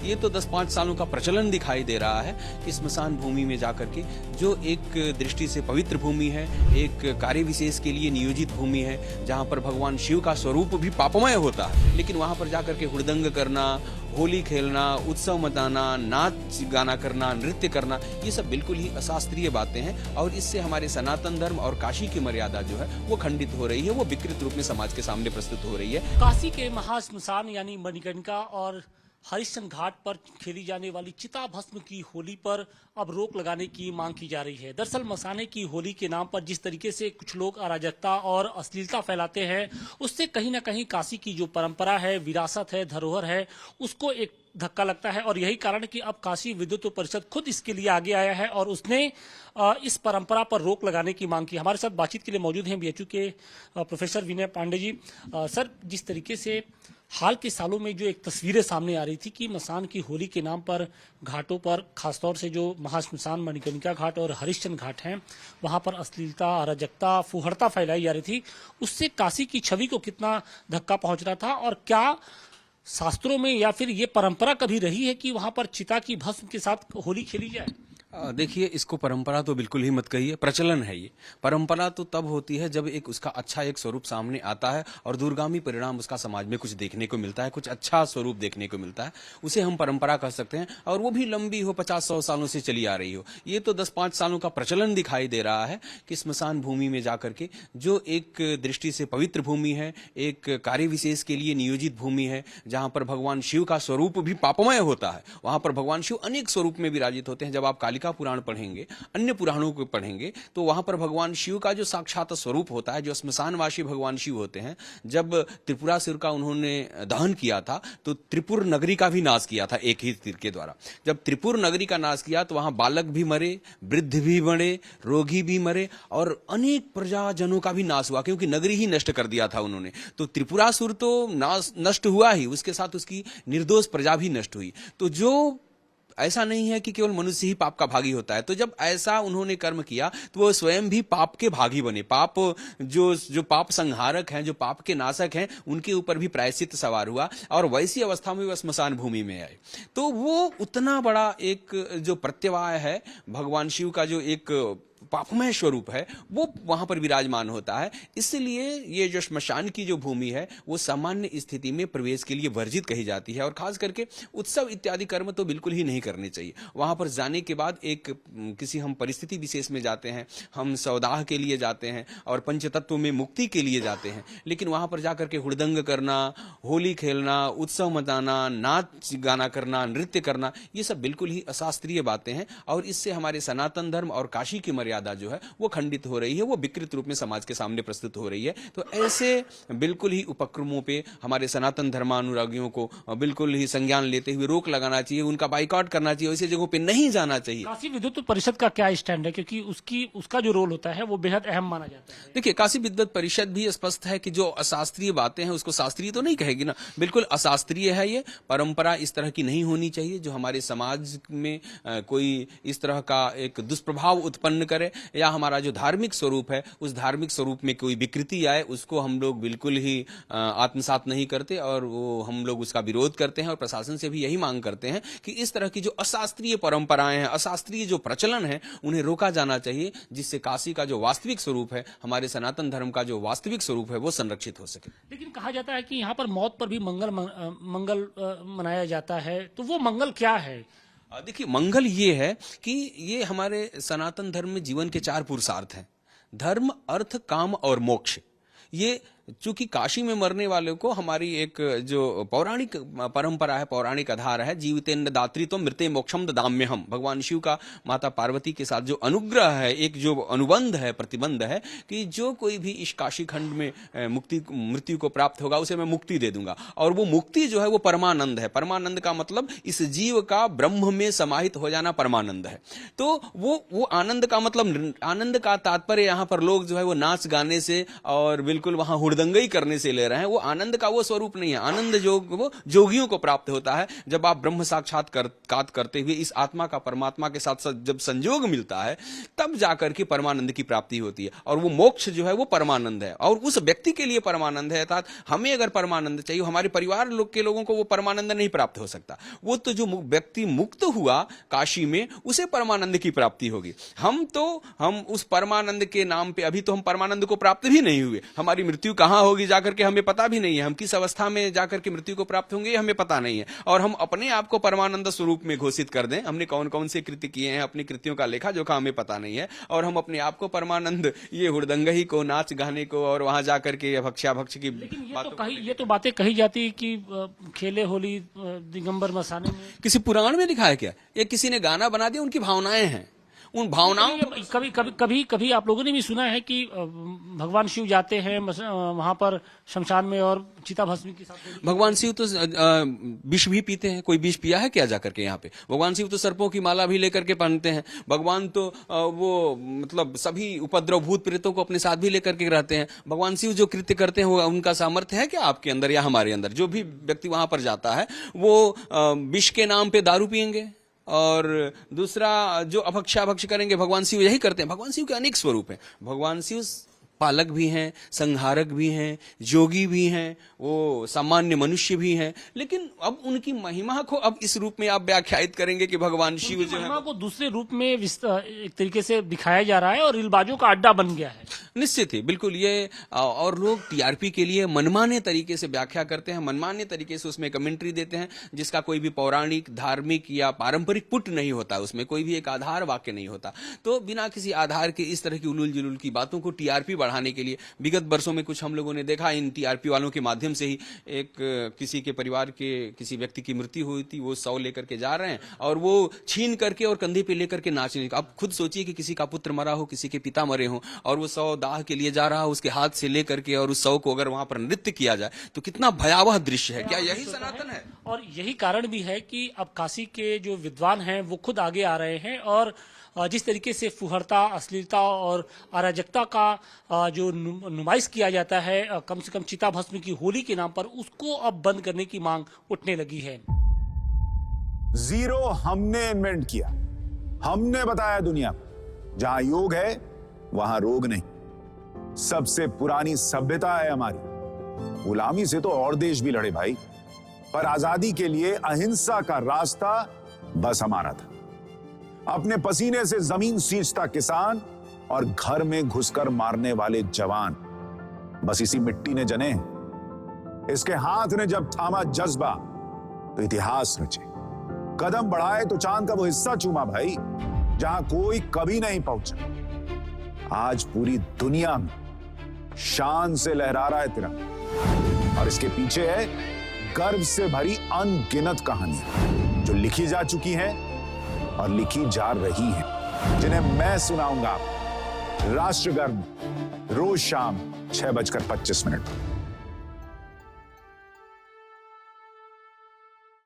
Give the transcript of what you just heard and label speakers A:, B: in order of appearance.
A: ये तो 10-5 सालों का प्रचलन दिखाई दे रहा है कि स्मशान भूमि में जाकर के जो एक दृष्टि से पवित्र भूमि है, एक कार्य विशेष के लिए नियोजित भूमि है, जहाँ पर भगवान शिव का स्वरूप भी पापमय होता है, लेकिन वहाँ पर जाकर के हुड़दंग करना, होली खेलना, उत्सव मनाना, नाच गाना करना, नृत्य करना, ये सब बिल्कुल ही अशास्त्रीय बातें हैं और इससे हमारे सनातन धर्म और काशी की मर्यादा जो है वो खंडित हो रही है, वो विकृत रूप में समाज के सामने प्रस्तुत हो रही है।
B: काशी के महाश्मशान यानी मणिकर्णिका और हरिश्चंद्र घाट पर खेली जाने वाली चिता भस्म की होली पर अब रोक लगाने की मांग की जा रही है। दरअसल मसाने की होली के नाम पर जिस तरीके से कुछ लोग अराजकता और अश्लीलता फैलाते हैं, उससे कहीं ना कहीं काशी की जो परंपरा है, विरासत है, धरोहर है, उसको एक धक्का लगता है। और यही कारण है कि अब काशी विद्युत परिषद खुद इसके लिए आगे आया है और उसने इस परंपरा पर रोक लगाने की मांग की। हमारे साथ बातचीत के लिए मौजूद हैं बीएचयू के प्रोफेसर विनय पांडे जी। सर, जिस तरीके से हाल के सालों में जो एक तस्वीरें सामने आ रही थी कि मसान की होली के नाम पर घाटों पर, खासतौर से जो महाश्मशान मणिकर्णिका घाट और हरिश्चंद्र घाट हैं, वहां पर अश्लीलता, अराजकता, फुहड़ता फैलाई जा रही थी, उससे काशी की छवि को कितना धक्का पहुंच रहा था और क्या शास्त्रों में या फिर ये परंपरा कभी रही है कि वहां पर चिता की भस्म के साथ होली खेली जाए?
A: देखिए, इसको परंपरा तो बिल्कुल ही मत कहिए, प्रचलन है ये। परंपरा तो तब होती है जब एक उसका अच्छा एक स्वरूप सामने आता है और दूरगामी परिणाम उसका समाज में कुछ देखने को मिलता है, कुछ अच्छा स्वरूप देखने को मिलता है, उसे हम परंपरा कह सकते हैं। और वो भी लंबी हो, 50-100 सालों से चली आ रही हो। ये तो 10-5 सालों का प्रचलन दिखाई दे रहा है कि स्मशान भूमि में जाकर के जो एक दृष्टि से पवित्र भूमि है, एक कार्य विशेष के लिए नियोजित भूमि है, जहां पर भगवान शिव का स्वरूप भी पापमय होता है, वहां पर भगवान शिव अनेक स्वरूप में विराजित होते हैं। जब आप कालिका पुराण पढ़ेंगे, अन्य पुराणों को पढ़ेंगे, तो वहां पर भगवान शिव का जो साक्षात स्वरूप होता है, जो स्मशानवासी भगवान शिव होते हैं, जब त्रिपुरासुर का उन्होंने दहन किया था तो त्रिपुर नगरी का भी नाश किया था एक ही तीर के द्वारा। जब त्रिपुर नगरी का नाश किया तो वहां बालक भी मरे, वृद्ध भी मरे, रोगी भी मरे और अनेक प्रजाजनों का भी नाश हुआ, क्योंकि नगरी ही नष्ट कर दिया था उन्होंने। तो त्रिपुरासुर तो नष्ट हुआ ही, उसके साथ उसकी निर्दोष प्रजा भी नष्ट हुई। तो जो ऐसा नहीं है कि केवल मनुष्य ही पाप का भागी होता है। तो जब ऐसा उन्होंने कर्म किया तो वो स्वयं भी पाप के भागी बने। पाप जो पाप संहारक हैं, जो पाप के नाशक हैं, उनके ऊपर भी प्रायश्चित सवार हुआ और वैसी अवस्था में वह स्मशान भूमि में आए। तो वो उतना बड़ा एक जो प्रत्यवाय है, भगवान शिव का जो एक पापमय स्वरूप है, वो वहां पर विराजमान होता है। इसलिए ये जो श्मशान की जो भूमि है वो सामान्य स्थिति में प्रवेश के लिए वर्जित कही जाती है और खास करके उत्सव इत्यादि कर्म तो बिल्कुल ही नहीं करने चाहिए। वहां पर जाने के बाद एक किसी हम परिस्थिति विशेष में जाते हैं, हम सौदाह के लिए जाते हैं और पंचतत्व में मुक्ति के लिए जाते हैं, लेकिन वहां पर जाकर के हुड़दंग करना, होली खेलना, उत्सव मनाना, नाच गाना करना, नृत्य करना, ये सब बिल्कुल ही अशास्त्रीय बातें हैं और इससे हमारे सनातन धर्म और काशी की मर्यादा जो है वो खंडित हो रही है, वो विकृत रूप में समाज के सामने प्रस्तुत हो रही है। तो ऐसे बिल्कुल ही उपक्रमों पे हमारे सनातन धर्मानुरागियों को बिल्कुल ही संज्ञान लेते हुए रोक लगाना चाहिए, उनका बाइकआउट करना चाहिए, ऐसी जगहों पे नहीं जाना चाहिए।
B: काशी विद्युत परिषद का क्या स्टैंड है, क्योंकि उसका जो रोल होता है वो बेहद अहम माना जाता है?
A: देखिए, काशी विद्युत परिषद भी स्पष्ट है कि जो अशास्त्रीय बातें हैं उसको शास्त्रीय तो नहीं कहेगी ना, बिल्कुल अशास्त्रीय है। ये परंपरा इस तरह की नहीं होनी चाहिए जो हमारे समाज में कोई इस तरह का एक दुष्प्रभाव उत्पन्न करे या हमारा जो धार्मिक स्वरूप है उस धार्मिक स्वरूप में कोई विकृति आए, उसको हम लोग बिल्कुल ही आत्मसात नहीं करते और वो हम लोग उसका विरोध करते हैं और प्रशासन से भी यही मांग करते हैं कि इस तरह की जो अशास्त्रीय परंपराएं हैं, अशास्त्रीय जो प्रचलन है, उन्हें रोका जाना चाहिए, जिससे काशी का जो वास्तविक स्वरूप है, हमारे सनातन धर्म का जो वास्तविक स्वरूप है, वो संरक्षित हो सके।
B: लेकिन कहा जाता है कि यहाँ पर मौत पर भी मंगल मनाया जाता है, तो वो मंगल क्या है?
A: देखिए, मंगल ये है कि ये हमारे सनातन धर्म में जीवन के 4 पुरुषार्थ हैं: धर्म, अर्थ, काम और मोक्ष। ये चूंकि काशी में मरने वालों को हमारी एक जो पौराणिक परंपरा है, पौराणिक आधार है, जीवितेन्द्र दातृत्व मृते मोक्षम ददाम्यहम, भगवान शिव का माता पार्वती के साथ जो अनुग्रह है, एक जो अनुबंध है, प्रतिबंध है कि जो कोई भी इस काशी खंड में मृत्यु को प्राप्त होगा उसे मैं मुक्ति दे दूंगा। और वो मुक्ति जो है वो परमानंद है। परमानंद का मतलब इस जीव का ब्रह्म में समाहित हो जाना परमानंद है। तो वो आनंद का मतलब, आनंद का तात्पर्य यहाँ पर लोग जो है वो नाच गाने से और बिल्कुल वहां हुड़दंगई करने से ले रहे हैं, वो आनंद का वो स्वरूप नहीं है। आनंद जो वो जोगियों को प्राप्त होता है जब आप ब्रह्म साक्षात्कार करते हुए इस आत्मा का परमात्मा के साथ जब संयोग मिलता है, तब जाकर के परमानंद की प्राप्ति होती है। और वो मोक्ष जो है वो परमानंद है, और उस व्यक्ति के लिए परमानंद है। अर्थात हमें अगर परमानंद चाहिए, हमारे परिवार के लोगों को वो परमानंद नहीं प्राप्त हो सकता। वो तो जो व्यक्ति मुक्त हुआ काशी में, उसे परमानंद की प्राप्ति होगी। हम उस परमानंद के नाम पे, अभी तो हम परमानंद को प्राप्त भी नहीं हुए। हमारी मृत्यु कहां होगी जाकर के हमें पता भी नहीं है। हम किस अवस्था में जाकर के मृत्यु को प्राप्त होंगे हमें पता नहीं है। और हम अपने आप को परमानंद स्वरूप में घोषित कर दें, हमने कौन कौन से कृत्य किए हैं, अपनी कृत्यों का लेखा जोखा हमें पता नहीं है, और हम अपने आप को परमानंद, ये हुड़दंगही को, नाच गाने को, और वहां जाकर के भक्ष्याभक्ष की
B: ये तो बातें कही जाती है कि खेले होली दिगंबर मसाने में।
A: किसी पुराण में लिखा है क्या? ये किसी ने गाना बना दिया, उनकी भावनाएं हैं। उन भावनाओं
B: कभी आप लोगों ने भी सुना है कि भगवान शिव जाते हैं वहां पर शमशान में और चिता भस्म के साथ।
A: भगवान शिव तो विष भी पीते हैं। कोई विष पिया है क्या जाकर के यहाँ पे? भगवान शिव तो सर्पों की माला भी लेकर के पहनते हैं। भगवान तो वो मतलब सभी उपद्रव भूत प्रेतों को अपने साथ भी लेकर के रहते हैं। भगवान शिव जो कृत्य करते हैं, वो उनका सामर्थ्य है क्या आपके अंदर या हमारे अंदर? जो भी व्यक्ति वहां पर जाता है, वो विष के नाम पे दारू पियेंगे, और दूसरा जो अभक्ष्याभक्ष करेंगे। भगवान शिव यही करते हैं। भगवान शिव के अनेक स्वरूप हैं। भगवान शिव पालक भी हैं, संहारक भी हैं, जोगी भी हैं, वो सामान्य मनुष्य भी हैं। लेकिन अब उनकी महिमा को अब इस रूप में आप व्याख्यायित करेंगे कि भगवान शिव जो है,
B: महिमा को दूसरे रूप में एक तरीके से दिखाया जा रहा है और रीलबाजों का अड्डा बन गया है।
A: निश्चित ही, बिल्कुल। ये और लोग टीआरपी के लिए मनमाने तरीके से व्याख्या करते हैं, मनमाने तरीके से उसमें कमेंट्री देते हैं, जिसका कोई भी पौराणिक, धार्मिक या पारंपरिक पुट नहीं होता। उसमें कोई भी एक आधार वाक्य नहीं होता। तो बिना किसी आधार के इस तरह की उलूल जुलूल की बातों को टीआरपी बढ़ाने के लिए विगत वर्षों में कुछ हम लोगों ने देखा। इन टीआरपी वालों के माध्यम से ही एक किसी के परिवार के किसी व्यक्ति की मृत्यु हुई थी, वो 100 लेकर के जा रहे हैं और वो छीन करके और कंधे पे लेकर के नाचने। अब खुद सोचिए कि किसी का पुत्र मरा हो, किसी के पिता मरे हो, और वो 100 दाह के लिए जा रहा हो, उसके हाथ से लेकर के, और उस 100 को अगर वहां पर नृत्य किया जाए तो कितना भयावह दृश्य है। क्या यही सनातन है?
B: और यही कारण भी है कि अब काशी के जो विद्वान हैं वो खुद आगे आ रहे हैं, और जिस तरीके से फुहरता, अश्लीलता और अराजकता का जो नुमाइश किया जाता है कम से कम चिता भस्म की होली के नाम पर, उसको अब बंद करने की मांग उठने लगी है।
C: जीरो हमने इन्वेंट किया, हमने बताया दुनिया को, जहां योग है वहां रोग नहीं। सबसे पुरानी सभ्यता है हमारी। गुलामी से तो और देश भी लड़े भाई, पर आजादी के लिए अहिंसा का रास्ता बस हमारा था। अपने पसीने से जमीन सींचता किसान और घर में घुसकर मारने वाले जवान, बस इसी मिट्टी ने जने हैं। इसके हाथ ने जब थामा जज्बा तो इतिहास रचे। कदम बढ़ाए तो चांद का वो हिस्सा चूमा भाई, जहां कोई कभी नहीं पहुंचा। आज पूरी दुनिया में शान से लहरा रहा है तिरंगा, और इसके पीछे है गर्व से भरी अनगिनत कहानियां जो लिखी जा चुकी हैं और लिखी जा रही हैं, जिन्हें मैं सुनाऊंगा राष्ट्रगर्व रोज शाम 6:25 पर।